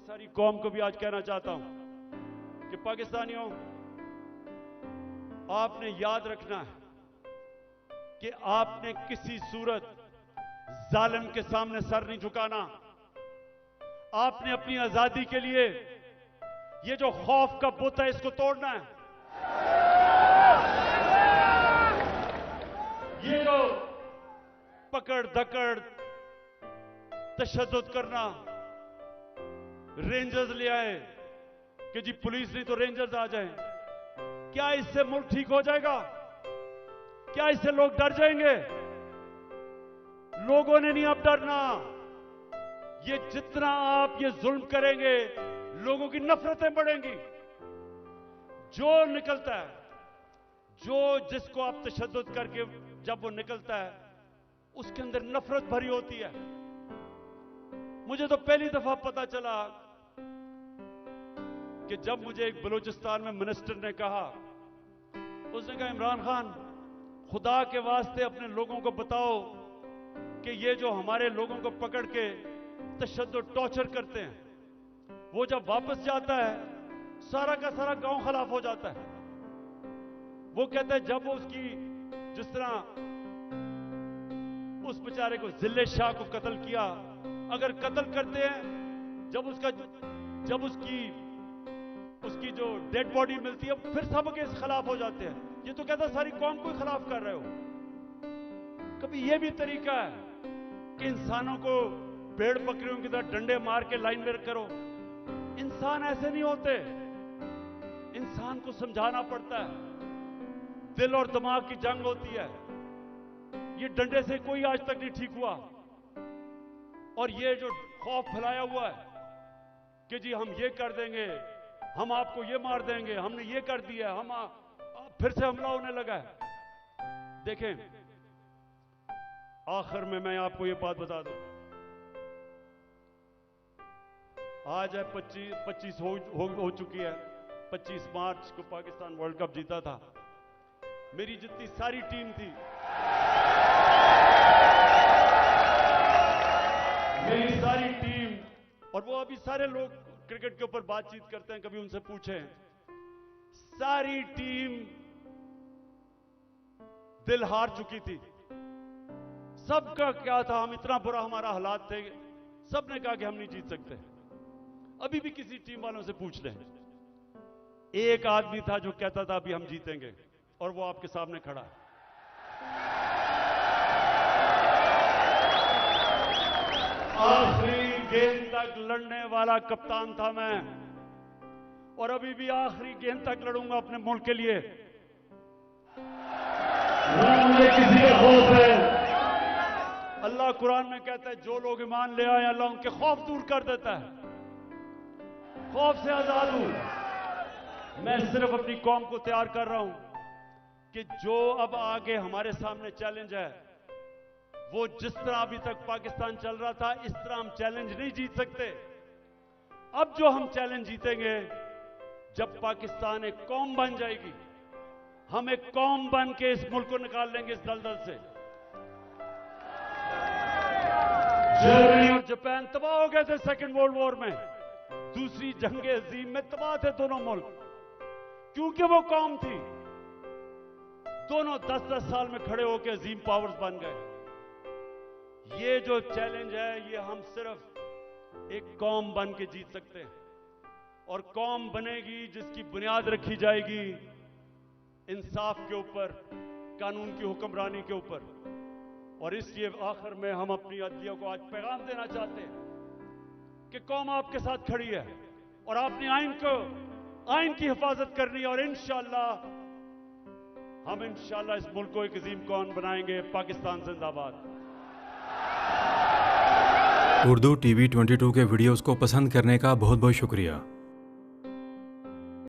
सारी कौम को भी आज कहना चाहता हूं कि पाकिस्तानियों, आपने याद रखना है कि आपने किसी सूरत जालिम के सामने सर नहीं झुकाना। आपने अपनी आजादी के लिए ये जो खौफ का बुत है इसको तोड़ना है। ये जो पकड़ धकड़ तशद्दुद करना, रेंजर्स ले आए कि जी पुलिस नहीं तो रेंजर्स आ जाएं, क्या इससे मुल्क ठीक हो जाएगा? क्या इससे लोग डर जाएंगे? लोगों ने नहीं अब डरना। ये जितना आप ये जुल्म करेंगे, लोगों की नफरतें बढ़ेंगी। जो निकलता है, जो जिसको आप तशद्दुद करके जब वो निकलता है, उसके अंदर नफरत भरी होती है। मुझे तो पहली दफा पता चला कि जब मुझे एक बलूचिस्तान में मिनिस्टर ने कहा, उसने कहा इमरान खान, खुदा के वास्ते अपने लोगों को बताओ कि ये जो हमारे लोगों को पकड़ के तशद्दुद टॉर्चर करते हैं, वो जब वापस जाता है सारा का सारा गांव खिलाफ हो जाता है। वो कहता है जब वो उसकी, जिस तरह उस बेचारे को जिले शाह को कत्ल किया, अगर कत्ल करते हैं, जब उसकी जो डेड बॉडी मिलती है, फिर सब के खिलाफ हो जाते हैं। ये तो कहता सारी कौम को खिलाफ कर रहे हो। कभी ये भी तरीका है कि इंसानों को भेड़ बकरियों की तरह डंडे मार के लाइन में करो? इंसान ऐसे नहीं होते। इंसान को समझाना पड़ता है। दिल और दिमाग की जंग होती है। ये डंडे से कोई आज तक नहीं ठीक हुआ। और ये जो खौफ फैलाया हुआ है कि जी हम ये कर देंगे, हम आपको ये मार देंगे, हमने ये कर दिया, फिर से हमला होने लगा है। देखें, आखिर में मैं आपको ये बात बता दूं, आज है 25 हो चुकी है। 25 मार्च को पाकिस्तान वर्ल्ड कप जीता था। मेरी जितनी सारी टीम थी, मेरी सारी टीम, और वो अभी सारे लोग क्रिकेट के ऊपर बातचीत करते हैं, कभी उनसे पूछें, सारी टीम दिल हार चुकी थी। सबका क्या था, हम इतना बुरा हमारा हालात थे, सबने कहा कि हम नहीं जीत सकते। अभी भी किसी टीम वालों से पूछ लें, एक आदमी था जो कहता था अभी हम जीतेंगे, और वो आपके सामने खड़ा है। आखिरी गेंद तक लड़ने वाला कप्तान था मैं, और अभी भी आखिरी गेंद तक लड़ूंगा अपने मुल्क के लिए। मुझे किसी का खौफ है। अल्लाह कुरान में कहता है जो लोग ईमान ले आए, अल्लाह उनके खौफ दूर कर देता है, खौफ से आजाद हूं। मैं सिर्फ अपनी कौम को तैयार कर रहा हूं कि जो अब आगे हमारे सामने चैलेंज है, वो जिस तरह अभी तक पाकिस्तान चल रहा था, इस तरह हम चैलेंज नहीं जीत सकते। अब जो हम चैलेंज जीतेंगे, जब पाकिस्तान एक कौम बन जाएगी, हम एक कौम बन के इस मुल्क को निकाल लेंगे इस दलदल से। जर्मनी और जापान तबाह हो गए थे सेकेंड वर्ल्ड वॉर में, दूसरी जंग अजीम में तबाह थे दोनों मुल्क, क्योंकि वो कौम थी। दोनों 10-10 साल में खड़े होकर अजीम पावर्स बन गए। ये जो चैलेंज है, ये हम सिर्फ एक कौम बन के जीत सकते हैं, और कौम बनेगी जिसकी बुनियाद रखी जाएगी इंसाफ के ऊपर, कानून की हुक्मरानी के ऊपर। और इसलिए आखिर में हम अपनी अदलिया को आज पैगाम देना चाहते हैं कि कौम आपके साथ खड़ी है, और आपने आइन की हिफाजत करनी है, और इंशाअल्लाह हम इंशाअल्लाह इस मुल्क को एक अजीम कौम बनाएंगे। पाकिस्तान जिंदाबाद। उर्दू TV 22 के वीडियोस को पसंद करने का बहुत बहुत शुक्रिया।